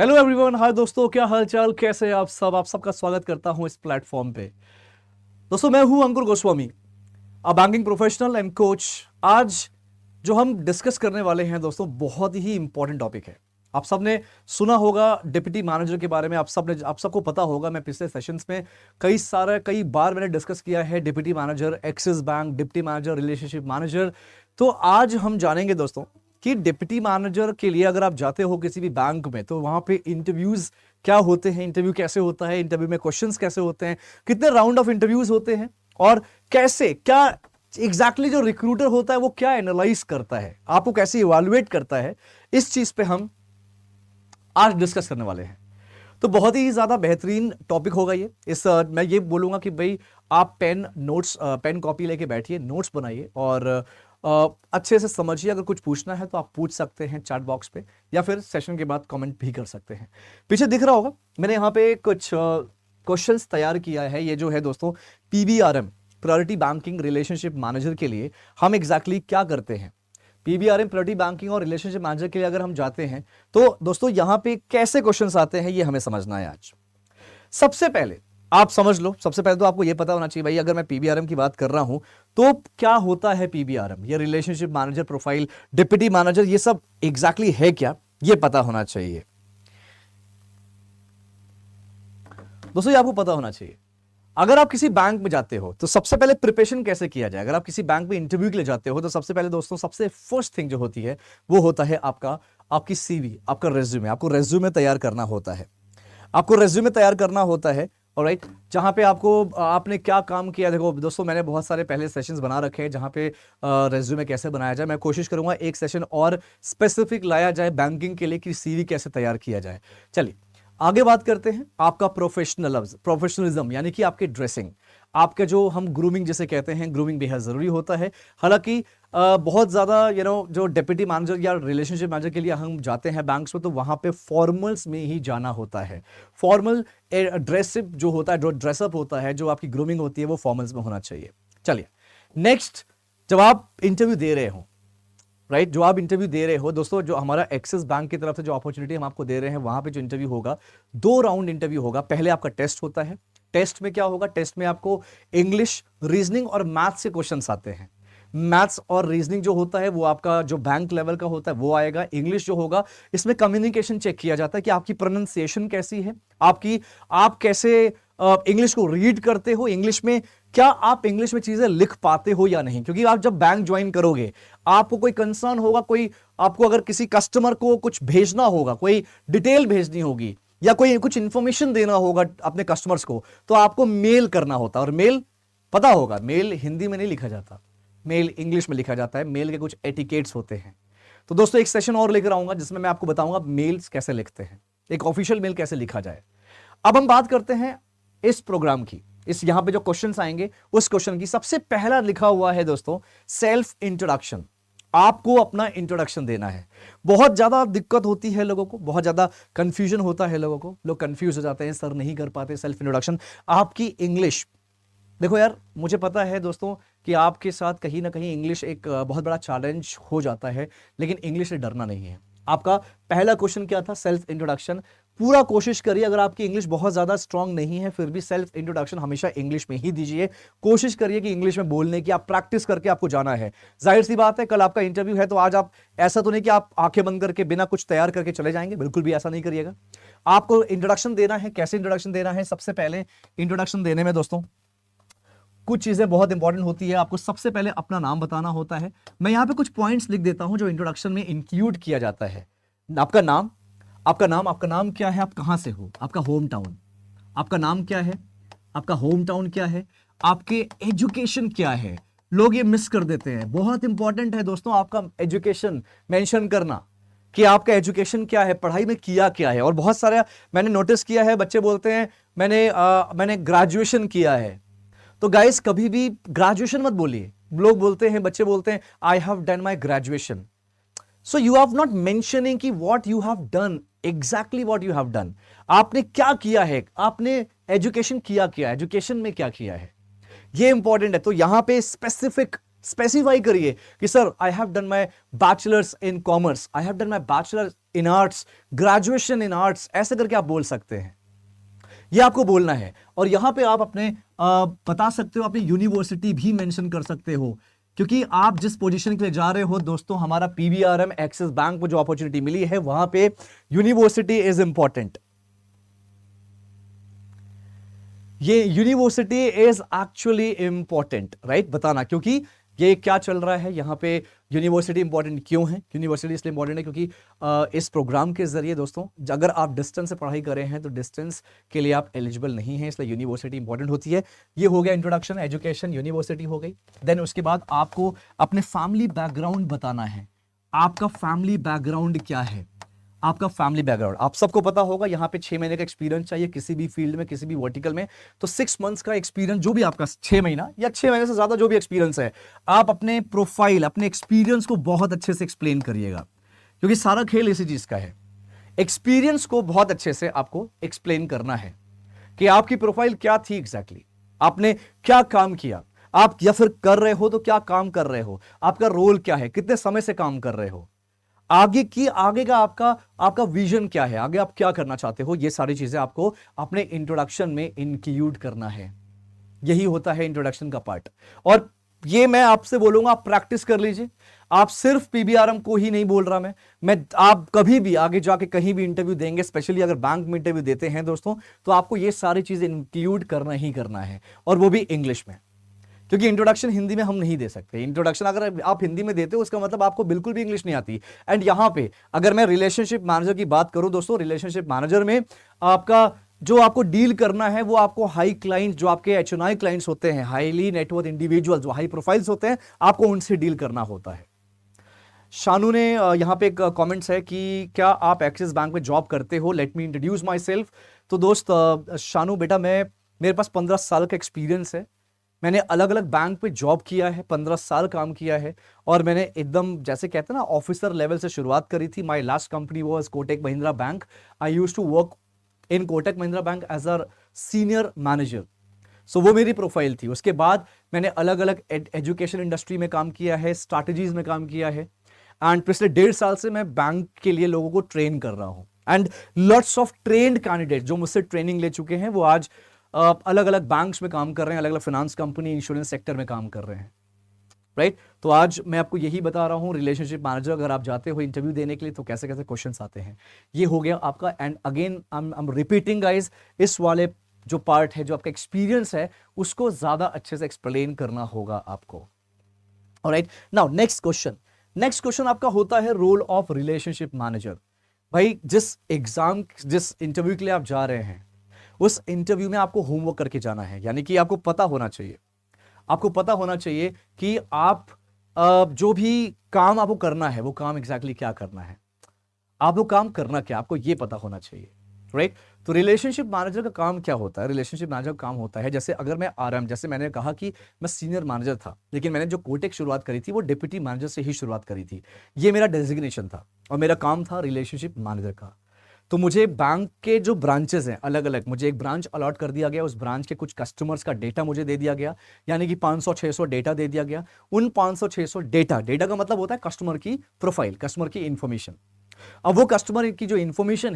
Hello everyone, हाय दोस्तों, क्या हालचाल, कैसे हैं आप सब। आप सबका स्वागत करता हूं इस प्लेटफॉर्म पे। दोस्तों, मैं हूं Ankur Goswami, a banking professional and coach. आज जो हम डिस्कस करने वाले हैं दोस्तों, बहुत ही इंपॉर्टेंट टॉपिक है। आप सबने सुना होगा डिप्टी मैनेजर के बारे में। आप सबको पता होगा, मैं पिछले सेशंस में कई बार मैंने डिस्कस किया है deputy manager, axis bank deputy manager, relationship manager. तो आज हम जानेंगे दोस्तों कि डिप्टी मैनेजर के लिए अगर आप जाते हो किसी भी बैंक में, तो वहां पे इंटरव्यूज क्या होते हैं, इंटरव्यू कैसे होता है, इंटरव्यू में क्वेश्चंस कैसे होते हैं, कितने राउंड ऑफ इंटरव्यूज होते हैं, और कैसे क्या एग्जैक्टली जो रिक्रूटर होता है वो क्या एनालाइज करता है, आपको कैसे इवैल्यूएट करता है। इस चीज पे हम आज डिस्कस करने वाले हैं। तो बहुत ही ज्यादा बेहतरीन टॉपिक होगा ये। मैं ये बोलूंगा कि भाई आप पेन कॉपी लेके बैठिए, नोट्स बनाइए और अच्छे से समझिए। अगर कुछ पूछना है तो आप पूछ सकते हैं चैट बॉक्स पे, या फिर सेशन के बाद कमेंट भी कर सकते हैं। पीछे दिख रहा होगा मैंने यहाँ पे कुछ क्वेश्चंस तैयार किया है। ये जो है दोस्तों PBRM, priority banking relationship manager के लिए हम एग्जैक्टली क्या करते हैं। PBRM प्रायोरिटी बैंकिंग और रिलेशनशिप मैनेजर के लिए अगर हम जाते हैं तो दोस्तों यहाँ पे कैसे क्वेश्चंस आते हैं ये हमें समझना है आज। सबसे पहले आप समझ लो, सबसे पहले तो आपको यह पता होना चाहिए भाई, अगर मैं PBRM की बात कर रहा हूं तो क्या होता है PBRM, ये relationship manager, profile, deputy manager, ये सब एग्जैक्टली है क्या, ये पता होना चाहिए दोस्तों। ये आपको पता होना चाहिए। अगर आप किसी बैंक में जाते हो तो सबसे पहले प्रिपरेशन कैसे किया जाए। अगर आप किसी बैंक में इंटरव्यू के लिए जाते हो तो सबसे पहले दोस्तों, सबसे फर्स्ट थिंग जो होती है वो होता है आपकी CV, आपका रेज्यूमे। आपको रेज्यूमे तैयार करना होता है, आपको रेज्यूमे तैयार करना होता है। ऑलराइट, जहां पे आपने क्या काम किया। देखो दोस्तों, मैंने बहुत सारे पहले सेशंस बना रखे हैं जहां पे रेज्यूमे कैसे बनाया जाए। मैं कोशिश करूंगा एक सेशन और स्पेसिफिक लाया जाए बैंकिंग के लिए कि CV कैसे तैयार किया जाए। चलिए आगे बात करते हैं। आपका प्रोफेशनलिज्म यानी कि आपकी ड्रेसिंग, आपके जो हम ग्रूमिंग जिसे कहते हैं, ग्रूमिंग बेहद जरूरी होता है। हालांकि बहुत ज्यादा जो डिप्टी मैनेजर या रिलेशनशिप मैनेजर के लिए हम जाते हैं बैंक्स में, तो वहां पे फॉर्मल्स में ही जाना होता है। फॉर्मल ड्रेसअप जो होता है, जो ड्रेसअप होता है, जो आपकी ग्रूमिंग होती है, वो फॉर्मल्स में होना चाहिए। चलिए नेक्स्ट, जब आप इंटरव्यू दे रहे हो, राइट, जो आप इंटरव्यू दे रहे हो दोस्तों, जो हमारा एक्सिस बैंक की तरफ से जो अपॉर्चुनिटी हम आपको दे रहे हैं, वहां पे जो इंटरव्यू होगा, 2 राउंड इंटरव्यू होगा। पहले आपका टेस्ट होता है। टेस्ट में क्या होगा, टेस्ट में आपको इंग्लिश, रीजनिंग और मैथ्स से क्वेश्चंस आते हैं। मैथ्स और रीजनिंग जो होता है वो आपका जो बैंक लेवल का होता है वो आएगा। इंग्लिश जो होगा, इसमें कम्युनिकेशन चेक किया जाता है कि आपकी प्रोनाउंसिएशन कैसी है, आप कैसे इंग्लिश को रीड करते हो, इंग्लिश में क्या आप इंग्लिश में चीजें लिख पाते हो या नहीं। क्योंकि आप जब बैंक ज्वाइन करोगे, आपको कोई कंसर्न होगा, कोई आपको अगर किसी कस्टमर को कुछ भेजना होगा, कोई डिटेल भेजनी होगी या कोई कुछ इंफॉर्मेशन देना होगा अपने कस्टमर्स को, तो आपको मेल करना होता है। और मेल पता होगा, मेल हिंदी में नहीं लिखा जाता, मेल इंग्लिश में लिखा जाता है। मेल के कुछ एटिकेट्स होते हैं। तो दोस्तों एक सेशन और लेकर आऊंगा जिसमें मैं आपको बताऊंगा मेल्स कैसे लिखते हैं, एक ऑफिशियल मेल कैसे लिखा जाए। अब हम बात करते हैं इस प्रोग्राम की। इस यहां पे जो क्वेश्चंस आएंगे उस क्वेश्चन की सबसे पहला लिखा हुआ है दोस्तों, सेल्फ इंट्रोडक्शन। आपको अपना इंट्रोडक्शन देना है। बहुत ज्यादा दिक्कत होती है लोगों को, बहुत ज्यादा कंफ्यूजन होता है लोगों को, लोग कंफ्यूज हो जाते हैं, सर नहीं कर पाते सेल्फ इंट्रोडक्शन। आपकी इंग्लिश, देखो यार, मुझे पता है दोस्तों कि आपके साथ कहीं ना कहीं इंग्लिश एक बहुत बड़ा चैलेंज हो जाता है, लेकिन इंग्लिश से डरना नहीं है। आपका पहला क्वेश्चन क्या था, सेल्फ इंट्रोडक्शन। पूरा कोशिश करिए, अगर आपकी इंग्लिश बहुत ज्यादा स्ट्रांग नहीं है फिर भी सेल्फ इंट्रोडक्शन हमेशा इंग्लिश में ही दीजिए। कोशिश करिए कि इंग्लिश में बोलने की आप प्रैक्टिस करके आपको जाना है। जाहिर सी बात है, कल आपका इंटरव्यू है, तो आज आप ऐसा तो नहीं कि आप आंखें बंद करके बिना कुछ तैयार करके चले जाएंगे, बिल्कुल भी ऐसा नहीं करिएगा। आपको इंट्रोडक्शन देना है। कैसे इंट्रोडक्शन देना है, सबसे पहले इंट्रोडक्शन देने में दोस्तों कुछ चीजें बहुत इंपॉर्टेंट होती है। आपको सबसे पहले अपना नाम बताना होता है। मैं यहां पे कुछ पॉइंट्स लिख देता हूं जो इंट्रोडक्शन में इंक्लूड किया जाता है। आपका नाम, आपका नाम क्या है, आप कहां से हो, आपका होम टाउन, आपका नाम क्या है, आपका होम टाउन क्या है, आपके एजुकेशन क्या है। लोग ये मिस कर देते हैं, बहुत इंपॉर्टेंट है दोस्तों आपका एजुकेशन मेंशन करना कि आपका एजुकेशन क्या है, पढ़ाई में किया क्या है। और बहुत सारा मैंने नोटिस किया है, बच्चे बोलते हैं मैंने ग्रेजुएशन किया है। तो गाइस कभी भी ग्रेजुएशन मत बोलिए। लोग बोलते हैं, बच्चे बोलते हैं I have done my graduation. So you have not mentioning कि what you have done, exactly what you have done. आपने क्या किया है, आपने एजुकेशन किया क्या, एजुकेशन में क्या किया है, ये इंपॉर्टेंट है। तो यहां पे स्पेसिफिक स्पेसिफाई करिए कि sir I have done my bachelors in commerce, I have done my bachelor in arts, graduation in arts, ऐसे करके आप बोल सकते हैं। ये आपको बोलना है। और यहां पे आप अपने बता सकते हो, अपनी यूनिवर्सिटी भी मेंशन कर सकते हो, क्योंकि आप जिस पोजीशन के लिए जा रहे हो दोस्तों, हमारा पीबीआरएम एक्सिस बैंक में जो अपॉर्चुनिटी मिली है वहां पे यूनिवर्सिटी इज इंपॉर्टेंट। ये university is actually important, right, बताना, क्योंकि ये क्या चल रहा है यहां पे। यूनिवर्सिटी इंपॉर्टेंट क्यों है? यूनिवर्सिटी इसलिए इंपॉर्टेंट है क्योंकि इस प्रोग्राम के जरिए दोस्तों, अगर आप डिस्टेंस से पढ़ाई कर रहे हैं तो डिस्टेंस के लिए आप एलिजिबल नहीं है, इसलिए यूनिवर्सिटी इंपॉर्टेंट होती है। ये हो गया इंट्रोडक्शन, एजुकेशन, यूनिवर्सिटी हो गई। देन उसके बाद आपको अपने फैमिली बैकग्राउंड बताना है। आपका फैमिली बैकग्राउंड क्या है? आपका फैमिली बैकग्राउंड आप सबको पता होगा। यहां पे 6 महीने का एक्सपीरियंस चाहिए किसी भी फील्ड में, किसी भी वर्टिकल में। तो 6 मंथ्स का एक्सपीरियंस, जो भी आपका 6 महीना या 6 महीने से ज्यादा जो भी एक्सपीरियंस है, आप अपने प्रोफाइल, अपने एक्सपीरियंस को बहुत अच्छे से एक्सप्लेन करिएगा, क्योंकि सारा खेल इसी चीज का है। एक्सपीरियंस को बहुत अच्छे से आपको एक्सप्लेन करना है कि आपकी प्रोफाइल क्या थी एग्जैक्टली, आपने क्या काम किया, आप या फिर कर रहे हो तो क्या काम कर रहे हो, आपका रोल क्या है, कितने समय से काम कर रहे हो, आगे का आपका विजन क्या है, आगे आप क्या करना चाहते हो। ये सारी चीजें आपको अपने इंट्रोडक्शन में इंक्लूड करना है। यही होता है इंट्रोडक्शन का पार्ट। और ये मैं आपसे बोलूंगा, आप प्रैक्टिस कर लीजिए। आप सिर्फ पीबीआरएम को ही नहीं बोल रहा मैं आप कभी भी आगे जाके कहीं भी इंटरव्यू देंगे, स्पेशली अगर बैंक में इंटरव्यू देते हैं दोस्तों, तो आपको ये सारी चीजें इंक्लूड करना ही करना है, और वो भी इंग्लिश में, क्योंकि इंट्रोडक्शन हिंदी में हम नहीं दे सकते। इंट्रोडक्शन अगर आप हिंदी में देते हो उसका मतलब आपको बिल्कुल भी इंग्लिश नहीं आती। एंड यहां पे अगर मैं रिलेशनशिप मैनेजर की बात करूं दोस्तों, रिलेशनशिप मैनेजर में आपका जो आपको डील करना है वो आपको हाई क्लाइंट, जो आपके एचएनआई क्लाइंट्स होते हैं, हाईली नेटवर्थ इंडिविजुअल, जो हाई प्रोफाइल्स होते हैं, आपको उनसे डील करना होता है। शानू ने यहां पे एक कमेंट्स है कि क्या आप एक्सिस बैंक में जॉब करते हो, let me introduce my self. तो दोस्त शानू बेटा, मेरे पास 15 साल का एक्सपीरियंस है। मैंने अलग अलग बैंक पे जॉब किया है, 15 साल काम किया है, और मैंने एकदम जैसे कहते हैं ना ऑफिसर लेवल से शुरुआत करी थी। My last company was Kotak Mahindra bank. I used to work in Kotak Mahindra bank as a senior manager. So वो मेरी प्रोफाइल थी। उसके बाद मैंने अलग अलग एजुकेशन इंडस्ट्री में काम किया है, स्ट्रैटेजीज में काम किया है, एंड पिछले 1.5 साल से मैं बैंक के लिए लोगों को ट्रेन कर रहा हूं। And lots of trained candidate जो मुझसे ट्रेनिंग ले चुके हैं, वो आज अलग अलग बैंक्स में काम कर रहे हैं, अलग अलग फाइनेंस कंपनी, इंश्योरेंस सेक्टर में काम कर रहे हैं, राइट। तो आज मैं आपको यही बता रहा हूं, रिलेशनशिप मैनेजर अगर आप जाते हो इंटरव्यू देने के लिए तो कैसे कैसे क्वेश्चंस आते हैं। ये हो गया आपका। And again I am repeating guys, इस वाले जो पार्ट है, जो आपका एक्सपीरियंस है, उसको ज्यादा अच्छे से एक्सप्लेन करना होगा आपको। ऑलराइट, नाउ नेक्स्ट क्वेश्चन आपका होता है रोल ऑफ रिलेशनशिप मैनेजर। भाई, जिस इंटरव्यू के लिए आप जा रहे हैं, उस इंटरव्यू में आपको होमवर्क करके जाना है। यानी कि आपको पता होना चाहिए कि आप जो भी काम आपको करना है, वो काम एग्जैक्टली क्या करना है, आप वो काम करना क्या, आपको ये पता होना चाहिए, राइट। तो रिलेशनशिप मैनेजर का काम क्या होता है? रिलेशनशिप मैनेजर का काम होता है, जैसे अगर मैं आरएम, जैसे मैंने कहा कि मैं सीनियर मैनेजर था, लेकिन मैंने जो कोटेक शुरुआत करी थी वो डिप्टी मैनेजर से ही शुरुआत करी थी। ये मेरा डेजिग्नेशन था और मेरा काम था रिलेशनशिप मैनेजर का। तो मुझे बैंक के जो ब्रांचेस हैं अलग अलग, मुझे एक ब्रांच अलॉट कर दिया गया, उस ब्रांच के कुछ कस्टमर्स का डेटा मुझे दे दिया गया, यानी कि 500-600 डेटा दे दिया गया। उन 500-600 डेटा का मतलब होता है कस्टमर की प्रोफाइल, कस्टमर की इंफॉर्मेशन। अब वो कस्टमर की जो इंफॉर्मेशन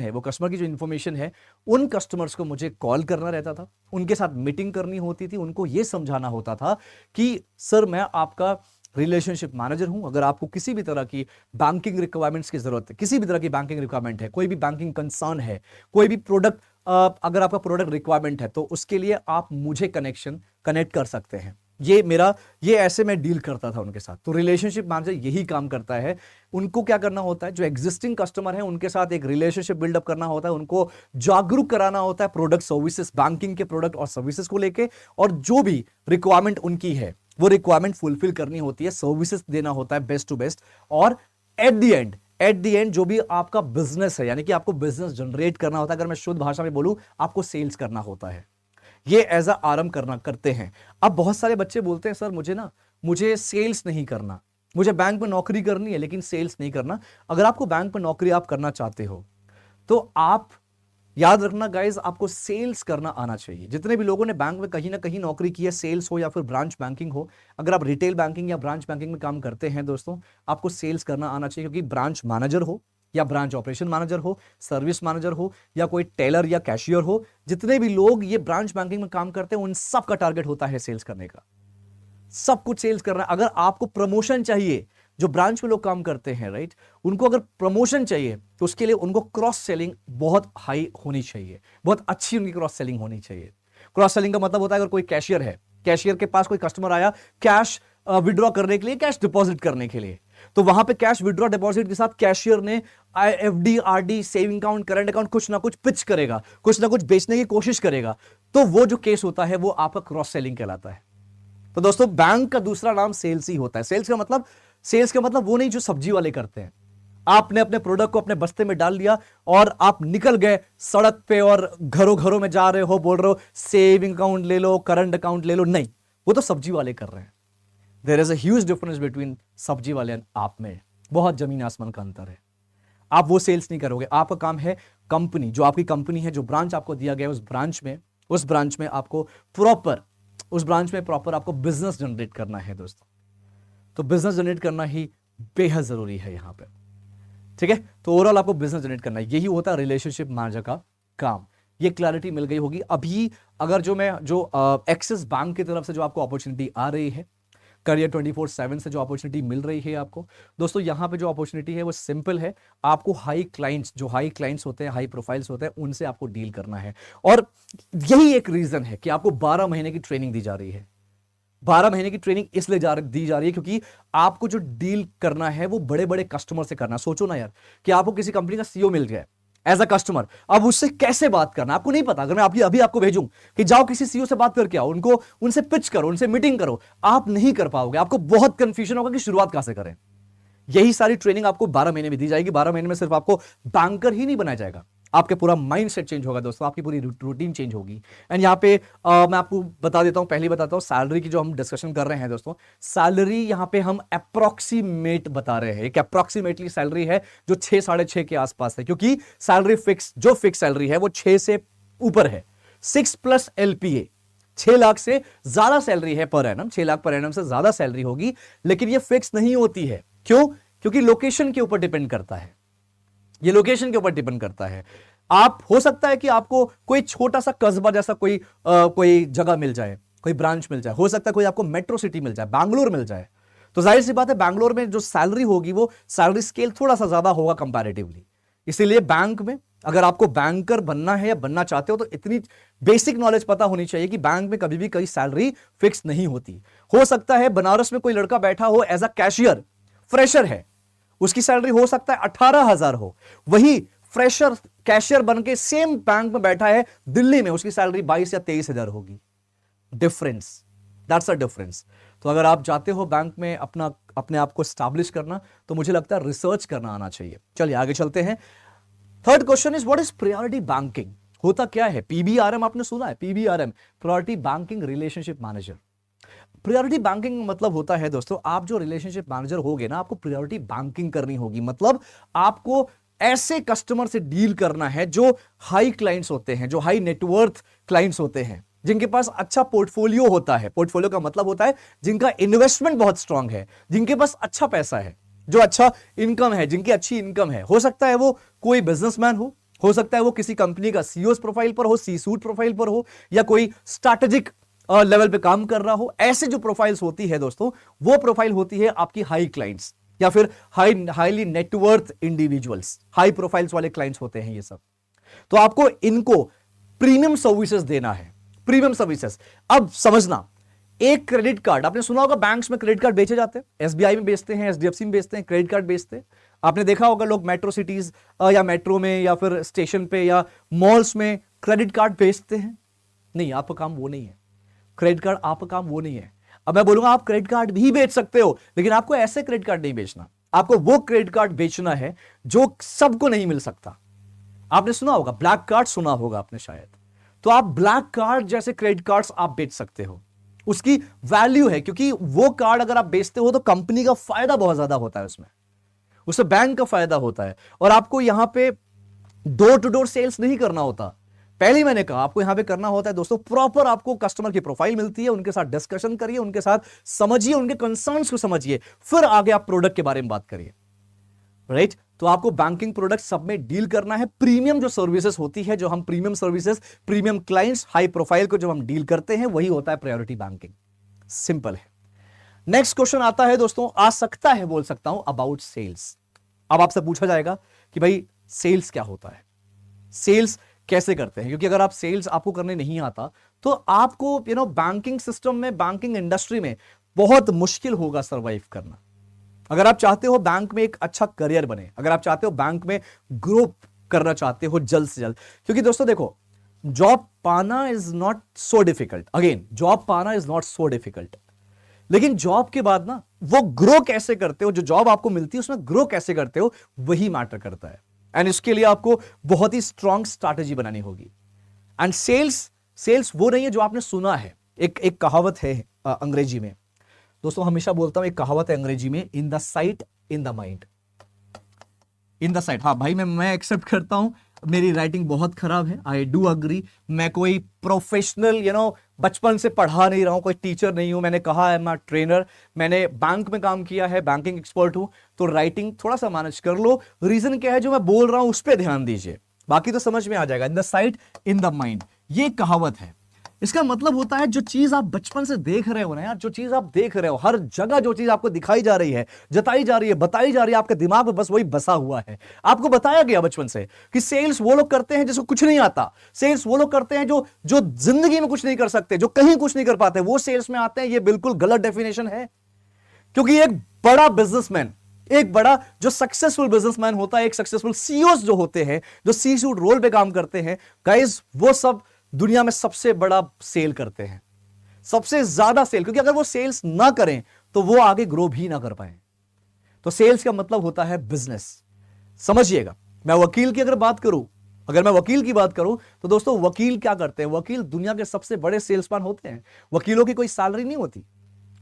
है, उन कस्टमर्स को मुझे कॉल करना रहता था, उनके साथ मीटिंग करनी होती थी, उनको ये समझाना होता था कि सर मैं आपका रिलेशनशिप मैनेजर हूं, अगर आपको किसी भी तरह की बैंकिंग रिक्वायरमेंट्स की जरूरत है, किसी भी तरह की बैंकिंग रिक्वायरमेंट है, कोई भी बैंकिंग कंसर्न है, कोई भी प्रोडक्ट, अगर आपका प्रोडक्ट रिक्वायरमेंट है, तो उसके लिए आप मुझे कनेक्ट कर सकते हैं। ये ऐसे मैं डील करता था उनके साथ। तो रिलेशनशिप मैनेजर यही काम करता है। उनको क्या करना होता है, जो एग्जिस्टिंग कस्टमर है उनके साथ एक रिलेशनशिप बिल्डअप करना होता है, उनको जागरूक कराना होता है प्रोडक्ट सर्विसेज, बैंकिंग के प्रोडक्ट और सर्विसेज को लेके, और जो भी रिक्वायरमेंट उनकी है वो रिक्वायरमेंट फुलफिल करनी होती है, सर्विसेज देना होता है बेस्ट टू बेस्ट। और एट द एंड जो भी आपका बिजनेस है, यानी कि आपको बिजनेस जनरेट करना होता है, अगर मैं शुद्ध भाषा में बोलूं, आपको सेल्स करना होता है। ये एज अ आरएम करते हैं। अब बहुत सारे बच्चे बोलते हैं सर मुझे सेल्स नहीं करना, मुझे बैंक में नौकरी करनी है लेकिन सेल्स नहीं करना। अगर आपको बैंक में नौकरी आप करना चाहते हो तो आप याद रखना गाइज, आपको सेल्स करना आना चाहिए। जितने भी लोगों ने बैंक में कहीं ना कहीं नौकरी की है, सेल्स हो या फिर ब्रांच बैंकिंग हो, अगर आप रिटेल बैंकिंग या ब्रांच बैंकिंग में काम करते हैं दोस्तों, आपको सेल्स करना आना चाहिए। क्योंकि ब्रांच मैनेजर हो या ब्रांच ऑपरेशन मैनेजर हो, सर्विस मैनेजर हो या कोई टेलर या कैशियर हो, जितने भी लोग ये ब्रांच बैंकिंग में काम करते हैं, उन सब का टारगेट होता है सेल्स करने का। सब कुछ सेल्स कर रहा है। अगर आपको प्रमोशन चाहिए, जो ब्रांच में लोग काम करते हैं राइट, उनको अगर प्रमोशन चाहिए तो उसके लिए उनको क्रॉस सेलिंग बहुत हाई होनी चाहिए, बहुत अच्छी उनकी क्रॉस सेलिंग होनी चाहिए। क्रॉस सेलिंग का मतलब होता है अगर कोई कैशियर है, कैशियर के पास कोई कस्टमर आया कैश विड्रॉ करने के लिए, कैश डिपॉजिट करने के लिए, तो वहां पे कैश विड्रॉ डिपॉजिट के साथ कैशियर ने FD, RD, saving account, current account कुछ ना कुछ पिच करेगा, कुछ ना कुछ बेचने की कोशिश करेगा, तो वो जो केस होता है वो आपका क्रॉस सेलिंग कहलाता है। तो दोस्तों बैंक का दूसरा नाम सेल्स ही होता है। सेल्स का मतलब वो नहीं जो सब्जी वाले करते हैं। आपने अपने प्रोडक्ट को अपने बस्ते में डाल दिया और आप निकल गए सड़क पे और घरों घरों में जा रहे हो, बोल रहे हो सेविंग अकाउंट ले लो, करंट अकाउंट ले लो। नहीं, वो तो सब्जी वाले कर रहे हैं। There is a huge difference between sabzi वाले एंड आप में, बहुत जमीन आसमान का अंतर है। आप वो सेल्स नहीं करोगे। आपका काम है कंपनी, जो आपकी कंपनी है, जो ब्रांच आपको दिया गया है, उस ब्रांच में आपको प्रॉपर आपको बिजनेस जनरेट करना है दोस्तों। तो बिजनेस जनरेट करना ही बेहद जरूरी है यहां पे, ठीक है। तो ओवरऑल आपको बिजनेस जनरेट करना है, यही होता है रिलेशनशिप मैनेजर का काम। ये क्लैरिटी मिल गई होगी। अभी अगर जो एक्सिस बैंक की तरफ से जो आपको अपॉर्चुनिटी आ रही है, करियर 24/7 से जो अपॉर्चुनिटी मिल रही है आपको दोस्तों, यहां पे जो अपॉर्चुनिटी है वो सिंपल है। आपको हाई क्लाइंट्स होते हैं, हाई प्रोफाइल्स होते हैं, उनसे आपको डील करना है। और यही एक रीजन है कि आपको 12 महीने की ट्रेनिंग दी जा रही है। 12 महीने की ट्रेनिंग इसलिए दी जा रही है क्योंकि आपको जो डील करना है वो बड़े बड़े कस्टमर से करना। सोचो ना यार कि आपको किसी कंपनी का सीईओ मिल जाए एज अ कस्टमर, अब उससे कैसे बात करना आपको नहीं पता। अगर मैं अभी आपको भेजूं कि जाओ किसी सीईओ से बात करके आओ, उनसे पिच करो, उनसे मीटिंग करो, आप नहीं कर पाओगे। आपको बहुत कंफ्यूजन होगा कि शुरुआत कहां से करें। यही सारी ट्रेनिंग आपको 12 महीने में दी जाएगी। 12 महीने में सिर्फ आपको बैंकर ही नहीं बनाया जाएगा, आपके पूरा माइंडसेट चेंज होगा दोस्तों, आपकी पूरी रूटीन चेंज होगी। एंड यहाँ पे मैं आपको बता देता हूं, पहले बताता हूं सैलरी की जो हम डिस्कशन कर रहे हैं दोस्तों, सैलरी यहाँ पे हम अप्रोक्सीमेट बता रहे हैं। एक अप्रोक्सीमेटली सैलरी है जो 6-6.5 के आसपास है, क्योंकि सैलरी फिक्स सैलरी है वो 6 से ऊपर है। 6 प्लस LPA, 6 लाख से ज्यादा सैलरी है per annum, 6 lakh per annum से ज्यादा सैलरी होगी, लेकिन ये फिक्स नहीं होती है। क्यों? क्योंकि लोकेशन के ऊपर डिपेंड करता है। ये लोकेशन के ऊपर डिपेंड करता है। आप हो सकता है कि आपको कोई छोटा सा कस्बा जैसा कोई जगह मिल जाए, कोई ब्रांच मिल जाए, हो सकता है कोई आपको मेट्रो सिटी मिल जाए, बैंगलोर मिल जाए, तो जाहिर सी बात है बैंगलोर में जो सैलरी होगी वो सैलरी स्केल थोड़ा सा ज्यादा होगा कंपैरेटिवली। इसीलिए बैंक में अगर आपको बैंकर बनना है या बनना चाहते हो तो इतनी बेसिक नॉलेज पता होनी चाहिए कि बैंक में कभी भी कोई सैलरी फिक्स नहीं होती। हो सकता है बनारस में कोई लड़का बैठा हो एज अ कैशियर, फ्रेशर है, उसकी सैलरी हो सकता है 18,000 हो। वही फ्रेशर कैशियर बन के सेम बैंक में बैठा है दिल्ली में, उसकी सैलरी 22 या 23,000 होगी। Difference, that's a difference. तो अगर आप चाहते हो बैंक में अपने आप को स्टैब्लिश करना, तो मुझे लगता है रिसर्च करना आना चाहिए। चलिए आगे चलते हैं। Third question is what is priority banking? होता क्या है? PBRM आपने सुना है? PBRM, priority banking relationship manager. Priority banking मतलब होता है दोस्तों, आप जो रिलेशनशिप मैनेजर होगे ना, आपको प्रायोरिटी बैंकिंग करनी होगी। मतलब आपको ऐसे कस्टमर से डील करना है जो हाई क्लाइंट्स होते हैं, जो हाई नेटवर्थ क्लाइंट्स होते हैं, जिनके पास अच्छा पोर्टफोलियो होता है। पोर्टफोलियो का मतलब होता है जिनका इन्वेस्टमेंट बहुत स्ट्रांग है, जिनके पास अच्छा पैसा है, जो अच्छा इनकम है, जिनकी अच्छी इनकम है। हो सकता है वो कोई बिजनेसमैन हो सकता है वो किसी कंपनी का सीईओ प्रोफाइल पर हो, सी-सूट प्रोफाइल पर हो, या कोई स्ट्रैटेजिक लेवल पे काम कर रहा हो। ऐसे जो प्रोफाइल्स होती है दोस्तों, वो प्रोफाइल होती है आपकी हाई क्लाइंट्स या फिर highly net worth individuals, high profiles वाले क्लाइंट्स होते हैं ये सब। तो आपको इनको प्रीमियम सर्विसेज देना है, प्रीमियम सर्विसेज। अब समझना, एक क्रेडिट कार्ड, आपने सुना होगा बैंक्स में क्रेडिट कार्ड बेचे जाते हैं, SBI में बेचते हैं, HDFC में बेचते हैं, क्रेडिट कार्ड बेचते हैं। आपने देखा होगा लोग मेट्रो सिटीज या मेट्रो में या फिर स्टेशन पे या मॉल्स में क्रेडिट कार्ड बेचते हैं। नहीं, आपका काम वो नहीं है। क्रेडिट कार्ड आपका काम वो नहीं है। अब मैं बोलूंगा आप क्रेडिट कार्ड भी बेच सकते हो, लेकिन आपको ऐसे क्रेडिट कार्ड नहीं बेचना। आपको वो क्रेडिट कार्ड बेचना है जो सबको नहीं मिल सकता। आपने सुना होगा ब्लैक कार्ड, सुना होगा आपने शायद। तो आप ब्लैक कार्ड जैसे क्रेडिट कार्ड्स आप बेच सकते हो। उसकी वैल्यू है, क्योंकि वो कार्ड अगर आप बेचते हो तो कंपनी का फायदा बहुत ज्यादा होता है, उसमें बैंक का फायदा होता है। और आपको यहां पे डोर टू डोर सेल्स नहीं करना होता। पहले ही मैंने कहा आपको यहां पे करना होता है दोस्तों, प्रॉपर आपको कस्टमर की प्रोफाइल मिलती है, उनके साथ डिस्कशन करिए, उनके साथ समझिए, उनके कंसर्न्स को समझिए, फिर आगे आप प्रोडक्ट के बारे में बात करिए। राइट तो आपको बैंकिंग प्रोडक्ट सब में डील करना है। प्रीमियम जो सर्विसेज होती है, जो हम premium services, premium clients, high profile को जब हम डील करते हैं, वही होता है प्रायोरिटी बैंकिंग। सिंपल है। नेक्स्ट क्वेश्चन आता है दोस्तों, आ सकता है बोल सकता हूं, अबाउट सेल्स। अब आपसे पूछा जाएगा कि भाई सेल्स क्या होता है, सेल्स कैसे करते हैं, क्योंकि अगर आप सेल्स आपको करने नहीं आता तो आपको बैंकिंग सिस्टम में, बैंकिंग इंडस्ट्री में बहुत मुश्किल होगा सरवाइव करना। अगर आप चाहते हो बैंक में एक अच्छा करियर बने, अगर आप चाहते हो बैंक में ग्रो करना चाहते हो जल्द से जल्द, क्योंकि दोस्तों देखो, जॉब पाना is not so difficult, again job पाना इज नॉट सो डिफिकल्ट, लेकिन जॉब के बाद ना वो ग्रो कैसे करते हो, जो जॉब आपको मिलती है उसमें ग्रो कैसे करते हो, वही मैटर करता है। एंड इसके लिए आपको बहुत ही स्ट्रांग स्ट्रैटेजी बनानी होगी। एंड सेल्स वो नहीं है जो आपने सुना है। एक कहावत है अंग्रेजी में दोस्तों, हमेशा बोलता हूं, एक कहावत है अंग्रेजी में, in the site in the mind. In the site, हाँ भाई मैं एक्सेप्ट करता हूं, मेरी राइटिंग बहुत खराब है, आई डू अग्री। मैं कोई प्रोफेशनल बचपन से पढ़ा नहीं रहा हूं, कोई टीचर नहीं हूं, मैंने कहा है मैं ट्रेनर, मैंने बैंक में काम किया है, बैंकिंग एक्सपर्ट हूं, तो राइटिंग थोड़ा सा मैनेज कर लो। रीजन क्या है जो मैं बोल रहा हूं उस पर ध्यान दीजिए, बाकी तो समझ में आ जाएगा। In the site in the mind, ये कहावत है। इसका मतलब होता है जो चीज आप बचपन से देख रहे हो ना यार, जो चीज आप देख रहे हो, हर जगह जो चीज आपको दिखाई जा रही है, जताई जा रही है, बताई जा रही है, आपके दिमाग में बस वही बसा हुआ है। आपको बताया गया बचपन से कि सेल्स वो लोग करते हैं जिसको कुछ नहीं आता, सेल्स वो लोग करते हैं जो जो जिंदगी में कुछ नहीं कर सकते, जो कहीं कुछ नहीं कर पाते, वो सेल्स में आते हैं। ये बिल्कुल गलत डेफिनेशन है, क्योंकि एक बड़ा बिजनेसमैन, एक बड़ा जो सक्सेसफुल बिजनेसमैन होता है, एक सक्सेसफुल सीईओ जो होते हैं, जो सी सूट रोल पे काम करते हैं, गाइस वो सब दुनिया में सबसे बड़ा सेल करते हैं, सबसे ज्यादा सेल, क्योंकि अगर वो सेल्स ना करें तो वो आगे ग्रो भी ना कर पाए। तो सेल्स का मतलब होता है बिजनेस, समझिएगा। मैं वकील की अगर बात करूं, अगर मैं वकील की बात करूं तो दोस्तों वकील क्या करते हैं, वकील दुनिया के सबसे बड़े सेल्समैन होते हैं। वकीलों की कोई सैलरी नहीं होती,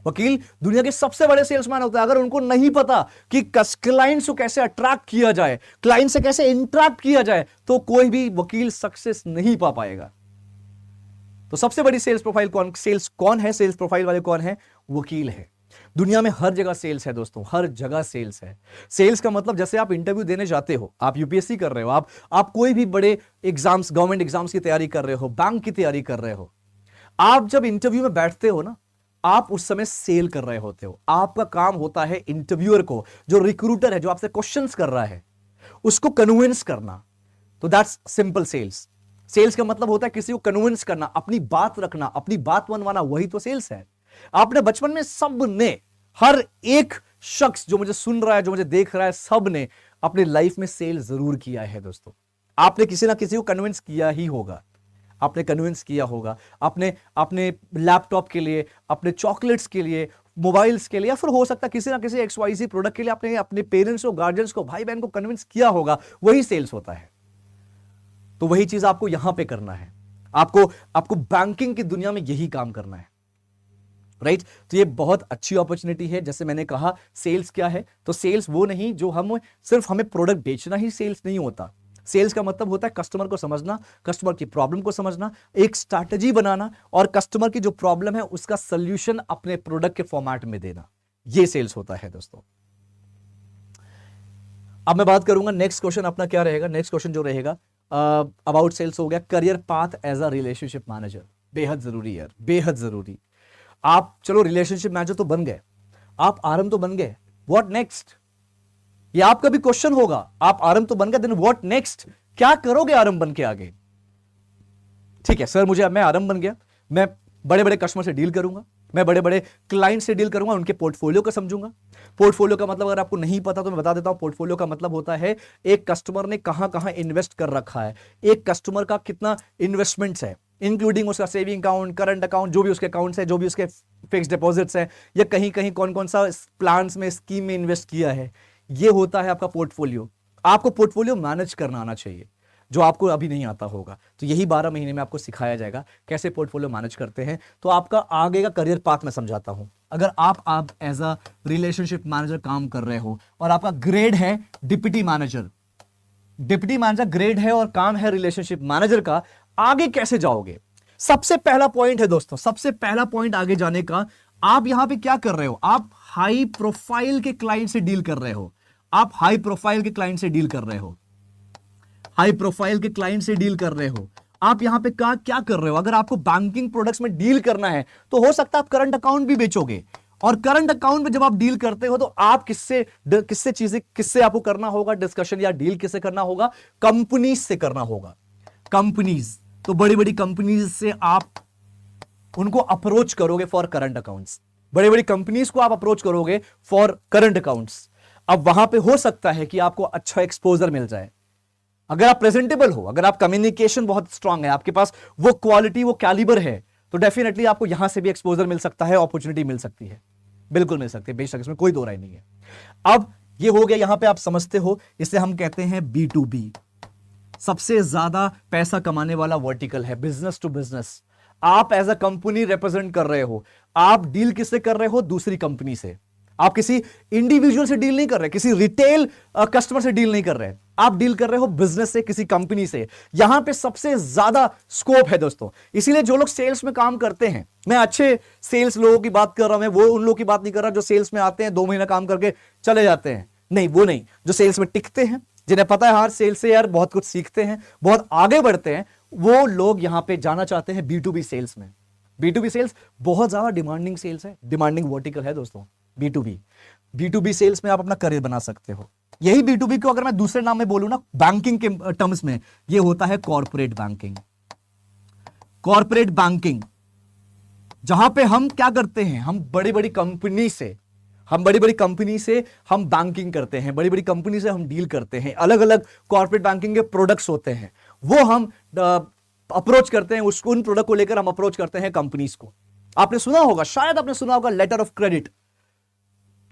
वकील दुनिया के सबसे बड़े सेल्समैन होते हैं। अगर उनको नहीं पता कि क्लाइंट्स को कैसे अट्रैक्ट किया जाए, क्लाइंट से कैसे इंटरैक्ट किया जाए, तो कोई भी वकील सक्सेस नहीं पा पाएगा। तो सबसे बड़ी सेल्स प्रोफाइल कौन है, सेल्स प्रोफाइल वाले कौन है, वकील है। दुनिया में हर जगह सेल्स है दोस्तों, हर जगह सेल्स है। सेल्स का मतलब जैसे आप इंटरव्यू देने जाते हो, आप यूपीएससी कर रहे हो, आप कोई भी बड़े एग्जाम्स, गवर्नमेंट एग्जाम्स की तैयारी कर रहे हो, बैंक की तैयारी कर रहे हो, आप जब इंटरव्यू में बैठते हो ना, आप उस समय सेल कर रहे होते हो। आपका काम होता है इंटरव्यूअर को, जो रिक्रूटर है, जो आपसे क्वेश्चंस कर रहा है, उसको कन्विंस करना। तो दैट्स सिंपल सेल्स। सेल्स का मतलब होता है किसी को कन्विंस करना, अपनी बात रखना, अपनी बात मनवाना, वही तो सेल्स है। आपने बचपन में सबने, हर एक शख्स जो मुझे सुन रहा है, जो मुझे देख रहा है, सबने अपनी लाइफ में सेल जरूर किया है दोस्तों। आपने किसी ना किसी को कन्विंस किया ही होगा, आपने कन्विंस किया होगा, अपने लैपटॉप के लिए, अपने चॉकलेट्स के लिए, मोबाइल्स के लिए, या फिर हो सकता है किसी ना किसी XYZ प्रोडक्ट के लिए आपने अपने पेरेंट्स को, गार्जियंस को, भाई बहन को कन्विंस किया होगा। वही सेल्स होता है। तो वही चीज आपको यहां पे करना है, आपको बैंकिंग की दुनिया में यही काम करना है, राइट। तो ये बहुत अच्छी अपॉर्चुनिटी है। जैसे मैंने कहा सेल्स क्या है, तो सेल्स वो नहीं जो हमें प्रोडक्ट बेचना ही सेल्स नहीं होता। सेल्स का मतलब होता है कस्टमर को समझना, कस्टमर की प्रॉब्लम को समझना, एक स्ट्रैटेजी बनाना, और कस्टमर की जो प्रॉब्लम है उसका सोल्यूशन अपने प्रोडक्ट के फॉर्मेट में देना। ये सेल्स होता है दोस्तों। अब मैं बात करूंगा नेक्स्ट क्वेश्चन अपना क्या रहेगा। नेक्स्ट क्वेश्चन जो रहेगा अबाउट सेल्स हो गया, career path as a relationship manager. बेहद जरूरी यार, बेहद जरूरी। आप चलो रिलेशनशिप मैनेजर तो बन गए, आप आरएम तो बन गए, व्हाट नेक्स्ट? ये आपका भी क्वेश्चन होगा। आप आरएम तो बन गए, देन व्हाट नेक्स्ट? क्या करोगे आरएम बन के आगे? ठीक है सर, मैं आरएम बन गया, मैं बड़े बड़े कस्टमर से डील करूंगा, मैं बड़े बड़े क्लाइंट से डील करूंगा, उनके पोर्टफोलियो को समझूंगा। पोर्टफोलियो का मतलब अगर आपको नहीं पता तो मैं बता देता हूं। पोर्टफोलियो का मतलब होता है एक कस्टमर ने कहां कहां इन्वेस्ट कर रखा है, एक कस्टमर का कितना इन्वेस्टमेंट्स है, इंक्लूडिंग उसका सेविंग अकाउंट, करंट अकाउंट, जो भी उसके अकाउंट्स है, जो भी उसके फिक्स डिपॉजिट्स है, या कहीं कहीं कौन कौन सा प्लान्स में, स्कीम में इन्वेस्ट किया है। ये होता है आपका पोर्टफोलियो। आपको पोर्टफोलियो मैनेज करना आना चाहिए, जो आपको अभी नहीं आता होगा। तो यही 12 महीने में आपको सिखाया जाएगा कैसे पोर्टफोलियो मैनेज करते हैं। तो आपका आगे का करियर पाथ मैं समझाता हूं। अगर आप एज अ रिलेशनशिप मैनेजर काम कर रहे हो और आपका ग्रेड है deputy manager, deputy manager grade है और काम है रिलेशनशिप मैनेजर का, आगे कैसे जाओगे? सबसे पहला पॉइंट है दोस्तों, सबसे पहला पॉइंट आगे जाने का, आप यहां पे क्या कर रहे हो? आप हाई प्रोफाइल के क्लाइंट से डील कर रहे हो। आप हाई प्रोफाइल के क्लाइंट से डील कर रहे हो, हाई प्रोफाइल के क्लाइंट से डील कर रहे हो। आप यहां पे क्या कर रहे हो? अगर आपको बैंकिंग प्रोडक्ट्स में डील करना है तो हो सकता है आप करंट अकाउंट भी बेचोगे, और करंट अकाउंट में जब आप डील करते हो तो आप किससे आपको करना होगा डिस्कशन या डील किससे करना होगा? कंपनीज से करना होगा। कंपनीज, तो बड़ी बड़ी कंपनीज से आप उनको अप्रोच करोगे फॉर करंट अकाउंट्स। बड़ी बड़ी कंपनीज को आप अप्रोच करोगे फॉर करंट अकाउंट्स। अब वहां पे हो सकता है कि आपको अच्छा एक्सपोजर मिल जाए, अगर आप प्रेजेंटेबल हो, अगर आप कम्युनिकेशन बहुत स्ट्रांग है, आपके पास वो क्वालिटी वो कैलिबर है, तो डेफिनेटली आपको यहां से भी एक्सपोजर मिल सकता है, अपॉर्चुनिटी मिल सकती है, बिल्कुल मिल सकती है, बेशक इसमें कोई दो राय नहीं है। अब ये हो गया, यहां पे आप समझते हो, इसे हम कहते हैं B2B। सबसे ज्यादा पैसा कमाने वाला वर्टिकल है बिजनेस टू बिजनेस। आप एज अ कंपनी रिप्रेजेंट कर रहे हो, आप डील किससे कर रहे हो? दूसरी कंपनी से। आप किसी इंडिविजुअल से डील नहीं कर रहे, किसी रिटेल कस्टमर से डील नहीं कर रहे, आप डील कर रहे हो बिजनेस से, किसी कंपनी से। यहां पे सबसे ज्यादा स्कोप है दोस्तों। इसीलिए जो लोग सेल्स में काम करते हैं, मैं अच्छे सेल्स लोगों की बात कर रहा हूं, मैं वो उन लोगों की बात नहीं कर रहा जो सेल्स में आते हैं 2 महीना काम करके चले जाते हैं, नहीं वो नहीं, जो सेल्स में टिकते हैं, जिन्हें पता है यार सेल्स से यार बहुत कुछ सीखते हैं, बहुत आगे बढ़ते हैं, वो लोग यहां पे जाना चाहते हैं B2B सेल्स में। B2B सेल्स बहुत ज्यादा डिमांडिंग सेल्स है, डिमांडिंग वर्टिकल है दोस्तों B2B। B2B सेल्स में आप अपना करियर बना सकते हो। यही B2B को अगर मैं दूसरे नाम में बोलूं ना, बैंकिंग के टर्म्स में, ये होता है कॉर्पोरेट बैंकिंग। कॉर्पोरेट बैंकिंग, जहां पे हम क्या करते हैं, हम बड़ी बड़ी कंपनी से हम बैंकिंग करते हैं, बड़ी बड़ी कंपनी से हम डील करते हैं, अलग अलग कॉर्पोरेट बैंकिंग के प्रोडक्ट्स होते हैं, वो हम अप्रोच करते हैं, उन प्रोडक्ट को लेकर हम अप्रोच करते हैं कंपनीज को। आपने सुना होगा, शायद आपने सुना होगा, letter of credit,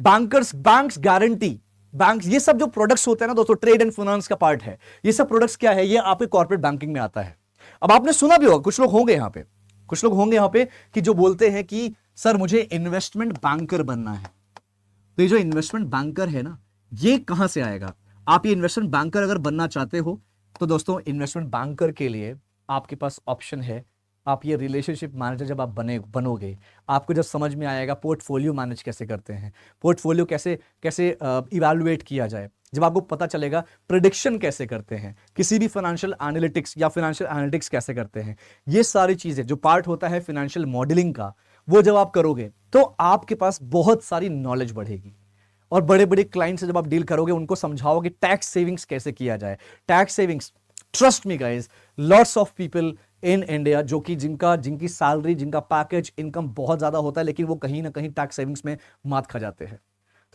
banks guarantee, banks, ये सब जो प्रोडक्ट्स होते हैं ना दोस्तों, ट्रेड एंड फाइनेंस का पार्ट है। ये सब प्रोडक्ट्स क्या है? ये आपके कॉर्पोरेट बैंकिंग में आता है। अब आपने सुना भी होगा, कुछ लोग होंगे यहां पे कि जो बोलते हैं कि सर मुझे इन्वेस्टमेंट बैंकर बनना है। तो ये जो इन्वेस्टमेंट बैंकर है ना, ये कहां से आएगा? आप ये इन्वेस्टमेंट बैंकर अगर बनना चाहते हो तो दोस्तों, इन्वेस्टमेंट बैंकर के लिए आपके पास ऑप्शन है। आप ये रिलेशनशिप मैनेजर जब आप बनोगे, आपको जब समझ में आएगा पोर्टफोलियो मैनेज कैसे करते हैं, पोर्टफोलियो कैसे इवैल्यूएट किया जाए, जब आपको पता चलेगा प्रेडिक्शन कैसे करते हैं, किसी भी फाइनेंशियल एनालिटिक्स कैसे करते हैं, ये सारी चीजें जो पार्ट होता है फाइनेंशियल मॉडलिंग का, वो जब आप करोगे तो आपके पास बहुत सारी नॉलेज बढ़ेगी। और बड़े बड़े क्लाइंट से जब आप डील करोगे, उनको समझाओगे टैक्स सेविंग्स कैसे किया जाए। Tax savings, trust me guys, lots of people in India जो कि जिनकी सैलरी, जिनका पैकेज इनकम बहुत ज्यादा होता है, लेकिन वो कहीं ना कहीं टैक्स सेविंग्स में मात खा जाते हैं।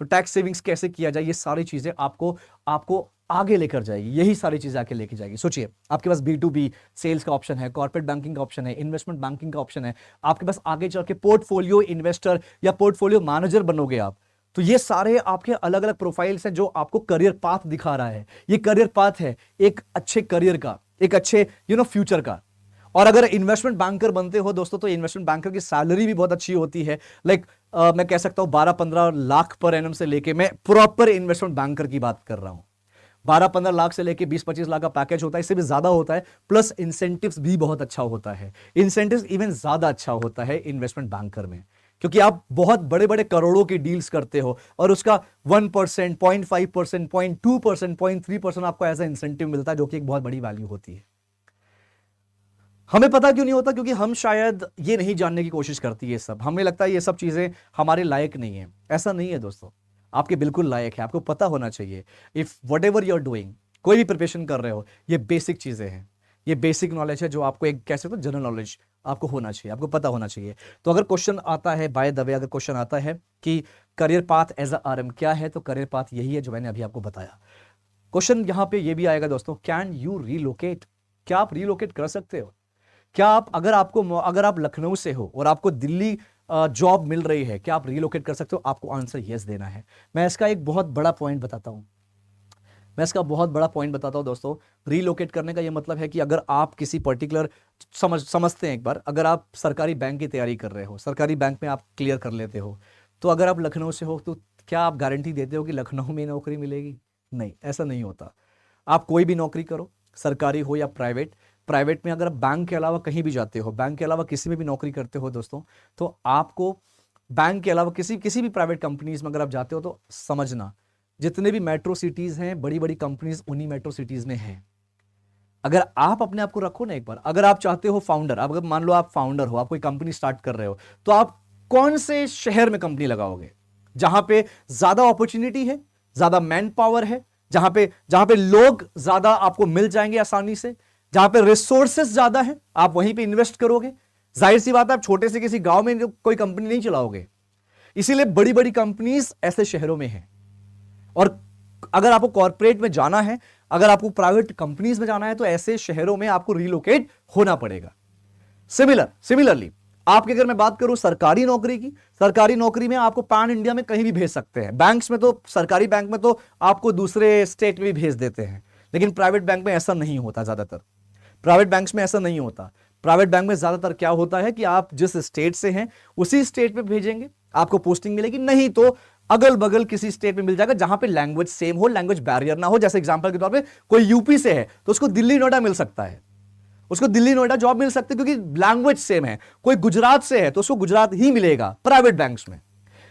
तो टैक्स सेविंग्स कैसे किया जाए, ये सारी चीजें आपको आगे लेकर जाएगी, यही सारी चीजें आके लेके जाएगी। सोचिए, आपके पास B2B सेल्स का ऑप्शन है, कॉर्पोरेट बैंकिंग का ऑप्शन है, इन्वेस्टमेंट बैंकिंग का ऑप्शन है, आपके पास आगे चल के पोर्टफोलियो इन्वेस्टर या पोर्टफोलियो मैनेजर बनोगे आप। तो ये सारे आपके अलग अलग प्रोफाइल्स हैं जो आपको करियर पाथ दिखा रहा है। ये करियर पाथ है एक अच्छे करियर का, एक अच्छे फ्यूचर का। और अगर इन्वेस्टमेंट बैंकर बनते हो दोस्तों, तो इन्वेस्टमेंट बैंकर की सैलरी भी बहुत अच्छी होती है। लाइक मैं कह सकता हूं 12-15 लाख पर एनम से लेके, मैं प्रॉपर इन्वेस्टमेंट बैंकर की बात कर रहा हूं, 12-15 लाख से लेके 20-25 लाख का पैकेज होता है, इससे भी ज्यादा होता है। प्लस इंसेंटिव्स भी बहुत अच्छा होता है, इंसेंटिव्स इवन ज्यादा अच्छा होता है इन्वेस्टमेंट बैंकर में, क्योंकि आप बहुत बड़े बड़े करोड़ों की डील्स करते हो और उसका 1%, 0.5%, 0.2%, 0.3% आपको एज ए इंसेंटिव मिलता है, जो कि एक बहुत बड़ी वैल्यू होती है। हमें पता क्यों नहीं होता? क्योंकि हम शायद ये नहीं जानने की कोशिश करती है। ये सब हमें लगता है ये सब चीजें हमारे लायक नहीं है। ऐसा नहीं है दोस्तों, आपके बिल्कुल लायक है, आपको पता होना चाहिए। If whatever you are doing, कोई भी प्रिपरेशन कर रहे हो, ये बेसिक चीजें हैं, ये बेसिक नॉलेज है जो आपको एक कह सकते हो जनरल नॉलेज आपको होना चाहिए, आपको पता होना चाहिए। तो अगर क्वेश्चन आता है, बाय द वे अगर क्वेश्चन आता है कि career path as a RM क्या है, तो करियर पाथ यही है जो मैंने अभी आपको बताया। क्वेश्चन यहां पे ये भी आएगा दोस्तों, कैन यू रीलोकेट? क्या आप रीलोकेट कर सकते हो? क्या आप अगर आप लखनऊ से हो और आपको दिल्ली जॉब मिल रही है, क्या आप रीलोकेट कर सकते हो? आपको आंसर यस देना है। मैं इसका एक बहुत बड़ा पॉइंट बताता हूं दोस्तों। रीलोकेट करने का यह मतलब है कि अगर आप किसी पर्टिकुलर समझते हैं, एक बार अगर आप सरकारी बैंक की तैयारी कर रहे हो, सरकारी बैंक में आप क्लियर कर लेते हो, तो अगर आप लखनऊ से हो तो क्या आप गारंटी देते हो कि लखनऊ में नौकरी मिलेगी? नहीं, ऐसा नहीं होता। आप कोई भी नौकरी करो, सरकारी हो या प्राइवेट में अगर बैंक के अलावा कहीं भी जाते हो, बैंक के अलावा किसी में भी नौकरी करते हो दोस्तों, तो आपको बैंक के अलावा किसी भी प्राइवेट कंपनीज में अगर आप जाते हो तो समझना, जितने भी मेट्रो सिटीज हैं, बड़ी बड़ी कंपनीज उन्हीं मेट्रो सिटीज में हैं। अगर आप अपने आप को रखो ना एक बार, अगर आप चाहते हो फाउंडर, अगर मान लो आप फाउंडर हो, आप कोई कंपनी स्टार्ट कर रहे हो, तो आप कौन से शहर में कंपनी लगाओगे? जहां पे ज्यादा अपॉर्चुनिटी है, ज्यादा मैन पावर है, जहां पे लोग ज्यादा आपको मिल जाएंगे आसानी से, जहां पे रिसोर्सेस ज्यादा है, आप वहीं पे इन्वेस्ट करोगे। जाहिर सी बात है, आप छोटे से किसी गांव में कोई कंपनी नहीं चलाओगे। इसीलिए बड़ी बड़ी कंपनीज ऐसे शहरों में हैं। और अगर आपको कॉर्पोरेट में जाना है, अगर आपको प्राइवेट कंपनीज में जाना है, तो ऐसे शहरों में आपको रिलोकेट होना पड़ेगा। सिमिलरली आपके अगर मैं बात करूं सरकारी नौकरी की, सरकारी नौकरी में आपको पैन इंडिया में कहीं भी भेज सकते हैं। बैंक्स में तो, सरकारी बैंक में तो आपको दूसरे स्टेट में भी भेज देते हैं, लेकिन प्राइवेट बैंक में ऐसा नहीं होता। ज्यादातर प्राइवेट बैंक्स में ऐसा नहीं होता। प्राइवेट बैंक में ज्यादातर क्या होता है कि आप जिस स्टेट से हैं उसी स्टेट में भेजेंगे, आपको पोस्टिंग मिलेगी, नहीं तो अगल बगल किसी स्टेट में मिल जाएगा जहां पे लैंग्वेज सेम हो, लैंग्वेज बैरियर ना हो। जैसे एग्जांपल के तौर पे कोई यूपी से है तो उसको दिल्ली नोएडा मिल सकता है, उसको दिल्ली नोएडा जॉब मिल सकती है क्योंकि लैंग्वेज सेम है। कोई गुजरात से है तो उसको गुजरात ही मिलेगा प्राइवेट बैंक्स में।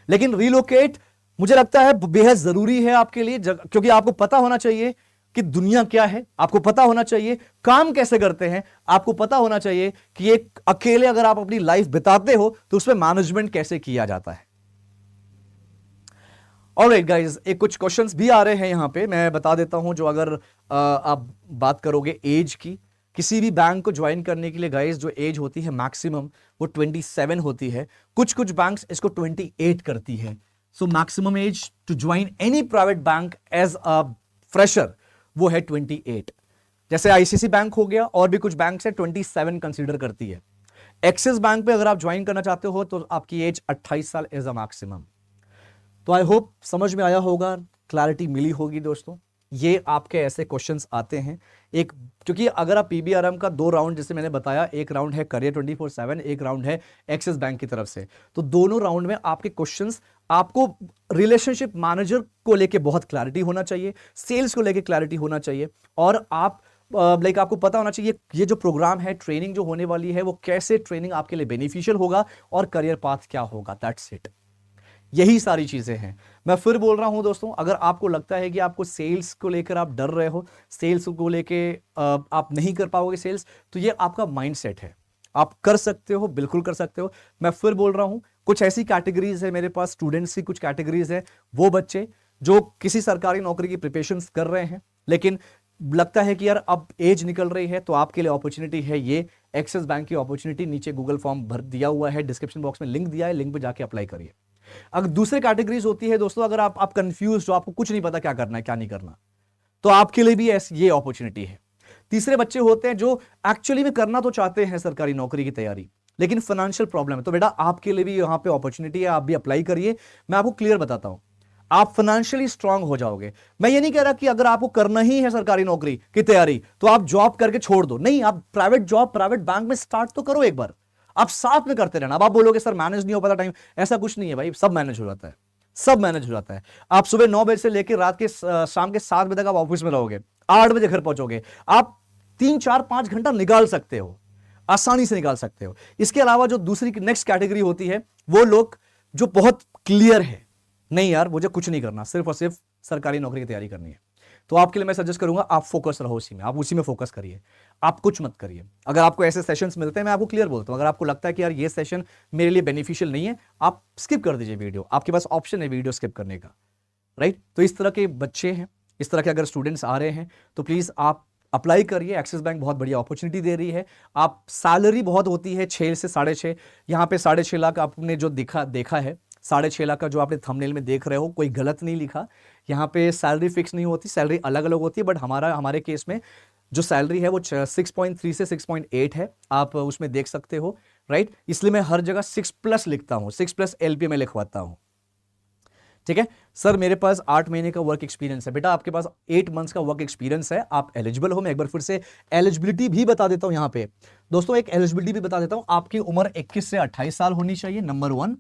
लेकिन रिलोकेट मुझे लगता है बेहद जरूरी है आपके लिए, क्योंकि आपको पता होना चाहिए कि दुनिया क्या है, आपको पता होना चाहिए काम कैसे करते हैं, आपको पता होना चाहिए कि एक अकेले अगर आप अपनी लाइफ बिताते हो तो उसमें मैनेजमेंट कैसे किया जाता है। ऑलराइट गाइस, एक कुछ क्वेश्चंस भी आ रहे हैं यहां पे, मैं बता देता हूं। जो अगर आप बात करोगे एज की, किसी भी बैंक को ज्वाइन करने के लिए गाइस जो एज होती है मैक्सिमम वो 27 होती है। कुछ बैंक्स इसको 28 करती है। So maximum age to join any private bank as a fresher वो है 28। जैसे आईसीसी बैंक हो गया, और भी कुछ बैंक है 27 कंसीडर करती है। एक्सिस बैंक पे अगर आप ज्वाइन करना चाहते हो तो आपकी एज 28 साल एज अ मैक्सिमम। तो आई होप समझ में आया होगा, क्लैरिटी मिली होगी दोस्तों। ये आपके ऐसे क्वेश्चंस आते हैं। एक, क्योंकि अगर आप पीबीआरएम का 2 राउंड जैसे मैंने बताया, एक राउंड है करियर 24/7, एक राउंड है एक्सिस बैंक की तरफ से, तो दोनों राउंड में आपके क्वेश्चंस, आपको रिलेशनशिप मैनेजर को लेके बहुत क्लैरिटी होना चाहिए, सेल्स को लेके क्लैरिटी होना चाहिए, और आप आपको पता होना चाहिए ये जो प्रोग्राम है, ट्रेनिंग जो होने वाली है, वो कैसे ट्रेनिंग आपके लिए बेनिफिशियल होगा और करियर पाथ क्या होगा। That's it. यही सारी चीजें हैं। मैं फिर बोल रहा हूं दोस्तों, अगर आपको लगता है कि आपको सेल्स को लेकर आप डर रहे हो, सेल्स को लेके आप नहीं कर पाओगे सेल्स, तो ये आपका माइंडसेट है। आप कर सकते हो, बिल्कुल कर सकते हो। मैं फिर बोल रहा हूं, कुछ ऐसी कैटेगरीज है मेरे पास, स्टूडेंट्स की कुछ कैटेगरीज है, वो बच्चे जो किसी सरकारी नौकरी की प्रिपरेशन कर रहे हैं, लेकिन लगता है कि यार अब एज निकल रही है, तो आपके लिए अपॉर्चुनिटी है ये एक्सिस बैंक की अपॉर्चुनिटी। नीचे गूगल फॉर्म भर दिया हुआ है, डिस्क्रिप्शन बॉक्स में लिंक दिया है, लिंक पे जाके अप्लाई करिए। अगर दूसरे कैटेगरीज होती है दोस्तों, अगर आप कंफ्यूज हो, आपको कुछ नहीं पता क्या करना है क्या नहीं करना, तो आपके लिए भी ये अपॉर्चुनिटी है। तीसरे बच्चे होते हैं जो एक्चुअली में करना तो चाहते हैं सरकारी नौकरी की तैयारी, लेकिन फाइनेंशियल प्रॉब्लम है, तो बेटा आपके लिए भी यहां पे अपॉर्चुनिटी है, आप भी अप्लाई करिए। मैं आपको क्लियर बताता हूं, आप फाइनेंशियली स्ट्रांग हो जाओगे। मैं ये नहीं कह रहा कि अगर आपको करना ही है सरकारी नौकरी की तैयारी तो आप जॉब करके छोड़ दो, नहीं, आप प्राइवेट जॉब प्राइवेट बैंक में स्टार्ट तो करो एक बार, आप साथ में करते रहना। अब आप बोलोगे सर मैनेज नहीं हो पाता टाइम, ऐसा कुछ नहीं है भाई, सब मैनेज हो जाता है, सब मैनेज हो जाता है। आप सुबह 9 बजे से लेकर रात के शाम के 7 बजे तक आप ऑफिस में रहोगे, 8 बजे घर पहुंचोगे, आप 3, 4, 5 घंटा निकाल सकते हो, आसानी से निकाल सकते हो। इसके अलावा जो दूसरी नेक्स्ट कैटेगरी होती है, वो लोग जो बहुत क्लियर है, नहीं यार मुझे कुछ नहीं करना, सिर्फ और सिर्फ सरकारी नौकरी की तैयारी करनी है, तो आपके लिए मैं सजेस्ट करूंगा आप फोकस रहो उसी में, आप उसी में फोकस करिए, आप कुछ मत करिए। अगर आपको ऐसे सेशंस मिलते हैं, मैं आपको क्लियर बोलता हूं, अगर आपको लगता है कि यार ये सेशन मेरे लिए बेनिफिशियल नहीं है, आप स्किप कर दीजिए वीडियो, आपके पास ऑप्शन है वीडियो स्किप करने का, राइट। तो इस तरह के बच्चे हैं, इस तरह के अगर स्टूडेंट्स आ रहे हैं तो प्लीज आप अप्लाई करिए। एक्सिस बैंक बहुत बढ़िया अपॉर्चुनिटी दे रही है। आप सैलरी बहुत होती है 6 से 6.5, यहाँ पे 6.5 लाख आपने जो देखा है, 6.5 लाख का जो आपने थंबनेल में देख रहे हो, कोई गलत नहीं लिखा। यहाँ पे सैलरी फिक्स नहीं होती, सैलरी अलग अलग होती है, बट हमारे केस में जो सैलरी है वो 6.3 से 6.8 है, आप उसमें देख सकते हो, राइट। इसलिए मैं हर जगह 6+ लिखता हूँ, 6+ LP में लिखवाता हूँ, ठीक है। सर मेरे पास 8 महीने का वर्क एक्सपीरियंस है, बेटा आपके पास 8 मंथ्स का वर्क एक्सपीरियंस है, आप एलिजिबल हो। मैं एक बार फिर से एलिजिबिलिटी भी बता देता हूं यहाँ पे दोस्तों, एक एलिजिबिलिटी भी बता देता हूं। आपकी उम्र 21 से 28 साल होनी चाहिए, नंबर 1।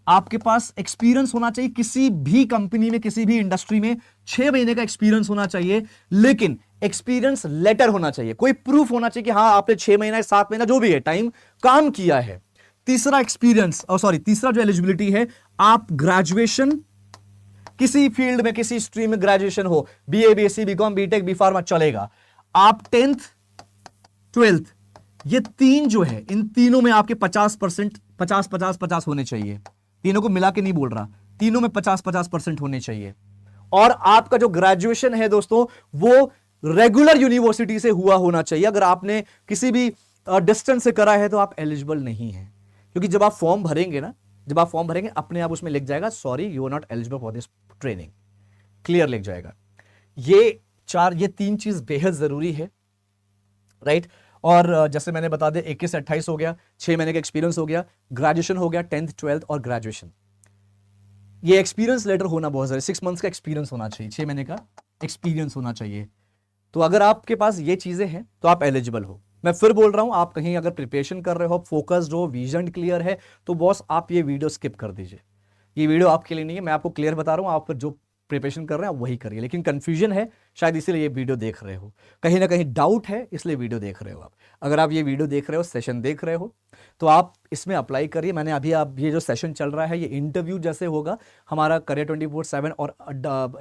आपके पास एक्सपीरियंस होना चाहिए किसी भी कंपनी में, किसी भी इंडस्ट्री में 6 महीने का एक्सपीरियंस होना चाहिए, लेकिन एक्सपीरियंस लेटर होना चाहिए, कोई प्रूफ होना चाहिए कि हाँ आपने 6 महीना 7 महीना जो भी है टाइम काम किया है। तीसरा एक्सपीरियंस तीसरा जो एलिजिबिलिटी है, आप ग्रेजुएशन किसी फील्ड में किसी स्ट्रीम में ग्रेजुएशन हो, BA BSc BCom BTech B pharma चलेगा। आप 10th 12th ये तीन जो है, इन तीनों में आपके 50% 50 होने चाहिए। तीनों को मिला के नहीं बोल रहा, तीनों में 50% होने चाहिए। और आपका जो ग्रेजुएशन है दोस्तों वो रेगुलर यूनिवर्सिटी से हुआ होना चाहिए। अगर आपने किसी भी डिस्टेंस से करा है तो आप एलिजिबल नहीं है, क्योंकि जब आप फॉर्म भरेंगे ना, जब आप फॉर्म भरेंगे अपने आप उसमें लिख जाएगा sorry you are not eligible for this training, clear लिख जाएगा। ये तीन चीज बेहद जरूरी है, राइट। और जैसे मैंने बता दिया 21 से 28 हो गया, 6 महीने का एक्सपीरियंस हो गया, ग्रेजुएशन हो गया 10th 12th और ग्रेजुएशन। ये एक्सपीरियंस लेटर होना बहुत जरूरी, 6 मंथ्स का एक्सपीरियंस होना चाहिए, 6 महीने का एक्सपीरियंस होना चाहिए। तो अगर आपके पास ये चीजें हैं तो आप एलिजिबल हो। मैं फिर बोल रहा हूं, आप कहीं अगर प्रिपरेशन कर रहे हो, फोकस्ड हो, विजन क्लियर है, तो बॉस आप ये वीडियो स्किप कर दीजिए। ये वीडियो आपके लिए नहीं है, मैं आपको क्लियर बता रहा हूं, आप जो प्रिपरेशन कर रहे हैं आप वही करिए। लेकिन कंफ्यूजन है शायद इसीलिए ये वीडियो देख रहे हो, कहीं ना कहीं डाउट है इसलिए वीडियो देख रहे हो आप। अगर आप ये वीडियो देख रहे हो, सेशन देख रहे हो, तो आप इसमें अप्लाई करिए। मैंने अभी आप ये जो सेशन चल रहा है ये इंटरव्यू जैसे होगा हमारा करियर 24/7 और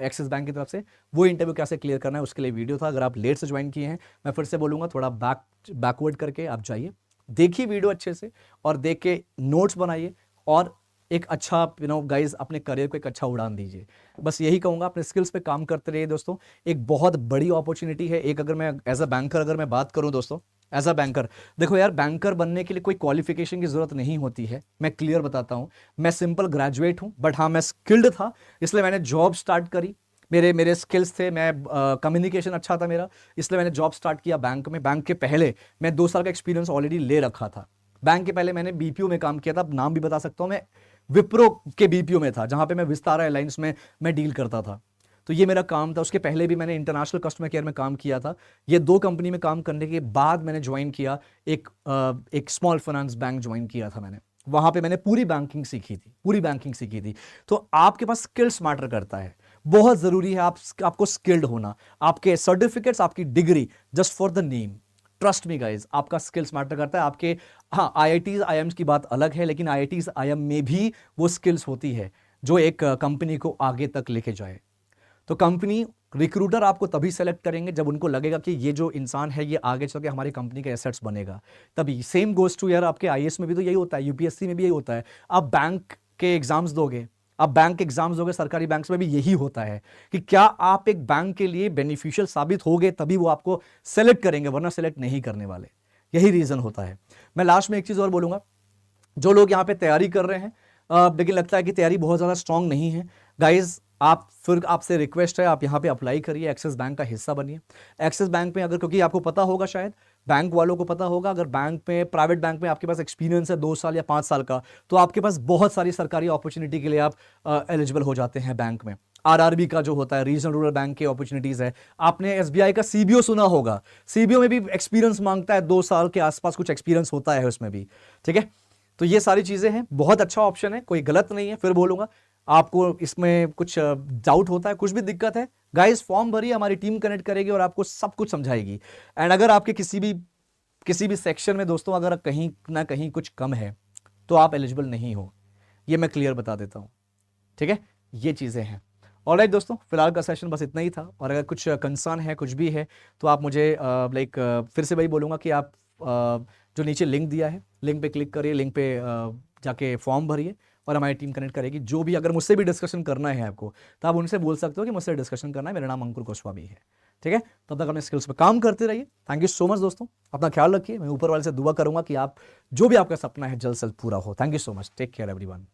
एक्सिस बैंक की तरफ से, वो इंटरव्यू कैसे क्लियर करना है उसके लिए वीडियो था। अगर आप लेट से ज्वाइन किए हैं, मैं फिर से बोलूंगा थोड़ा बैकवर्ड करके आप जाइए, देखिए वीडियो अच्छे से और देख के नोट्स बनाइए और एक अच्छा गाइज अपने करियर को एक अच्छा उड़ान दीजिए। बस यही कहूंगा, अपने स्किल्स पे काम करते रहिए दोस्तों। एक बहुत बड़ी अपॉर्चुनिटी है। एक अगर मैं एज अ बैंकर अगर मैं बात करूं दोस्तों, एज अ बैंकर देखो यार, बैंकर बनने के लिए कोई क्वालिफिकेशन की जरूरत नहीं होती है। मैं क्लियर बताता हूं, मैं सिंपल ग्रेजुएट हूं, बट हाँ मैं स्किल्ड था, इसलिए मैंने जॉब स्टार्ट करी। मेरे स्किल्स थे, मैं कम्युनिकेशन अच्छा था मेरा, इसलिए मैंने जॉब स्टार्ट किया बैंक में। बैंक के पहले मैं 2 साल का एक्सपीरियंस ऑलरेडी ले रखा था। बैंक के पहले मैंने बीपीओ में काम किया था, नाम भी बता सकता हूं मैं, विप्रो के बीपीओ में था, जहां पे मैं विस्तारा एयरलाइंस में मैं डील करता था। तो ये मेरा काम था। उसके पहले भी मैंने इंटरनेशनल कस्टमर केयर में काम किया था। ये 2 कंपनी में काम करने के बाद मैंने ज्वाइन किया एक स्मॉल फाइनेंस बैंक ज्वाइन किया था मैंने। वहां पे मैंने पूरी बैंकिंग सीखी थी। तो आपके पास स्किल्स मैटर करता है, बहुत जरूरी है आपको स्किल्ड होना। आपके सर्टिफिकेट्स, आपकी degree just for the name, trust me guys, आपका स्किल्स मैटर करता है। आपके हाँ आईआईटीज आईएम्स की बात अलग है, लेकिन आईआईटीज आईएम में भी वो स्किल्स होती है जो एक कंपनी को आगे तक लेके जाए। तो कंपनी रिक्रूटर आपको तभी सेलेक्ट करेंगे जब उनको लगेगा कि ये जो इंसान है ये आगे चल के हमारी कंपनी के एसेट्स बनेगा, तभी। सेम गोज टू यार, आपके आईएएस में भी तो यही होता है, यूपीएससी में भी यही होता है। आप बैंक के एग्जाम्स दोगे, सरकारी बैंक में भी यही होता है कि क्या आप एक बैंक के लिए बेनिफिशियल साबित होगे तभी वो आपको सेलेक्ट करेंगे, वरना सेलेक्ट नहीं करने वाले। यही रीजन होता है। मैं लास्ट में एक चीज और बोलूंगा, जो लोग यहाँ पे तैयारी कर रहे हैं लेकिन लगता है कि तैयारी बहुत ज्यादा स्ट्रांग नहीं है, गाइज आपसे रिक्वेस्ट है, आप यहाँ पे अप्लाई करिए, एक्सिस बैंक का हिस्सा बनिए। एक्सिस बैंक में अगर, क्योंकि आपको पता होगा, शायद बैंक वालों को पता होगा, अगर बैंक में, प्राइवेट बैंक में आपके पास एक्सपीरियंस है 2 साल या 5 साल का, तो आपके पास बहुत सारी सरकारी अपॉर्चुनिटी के लिए आप एलिजिबल हो जाते हैं बैंक में। आरआरबी का जो होता है, रीजनल रूरल बैंक की अपॉर्चुनिटीज है। आपने एसबीआई का सीबीओ सुना होगा, सीबीओ में भी एक्सपीरियंस मांगता है, 2 साल के आसपास कुछ एक्सपीरियंस होता है उसमें भी, ठीक है। तो ये सारी चीजें हैं, बहुत अच्छा ऑप्शन है, कोई गलत नहीं है। फिर बोलूंगा, आपको इसमें कुछ डाउट होता है, कुछ भी दिक्कत है, गाइस फॉर्म भरिए, हमारी टीम कनेक्ट करेगी और आपको सब कुछ समझाएगी। एंड अगर आपके किसी भी सेक्शन में दोस्तों अगर कहीं ना कहीं कुछ कम है तो आप एलिजिबल नहीं हो, ये मैं क्लियर बता देता हूं, ठीक है। ये चीजें हैं। ऑलराइट दोस्तों, फिलहाल का सेशन बस इतना ही था, और अगर कुछ कंसर्न है, कुछ भी है, तो आप मुझे फिर से वही बोलूंगा कि आप जो नीचे लिंक दिया है, लिंक पे क्लिक करिए, लिंक पे जाके फॉर्म भरिए और हमारी टीम कनेक्ट करेगी। जो भी अगर मुझसे भी डिस्कशन करना है आपको, तो आप उनसे बोल सकते हो कि मुझसे डिस्कशन करना है, मेरा नाम अंकुर गोस्वामी है, ठीक है। तब तक अपने स्किल्स पे काम करते रहिए। थैंक यू सो मच दोस्तों, अपना ख्याल रखिए। मैं ऊपर वाले से दुआ करूंगा कि आप जो भी आपका सपना है जल्द से जल्द पूरा हो। Thank you so much, take care everyone.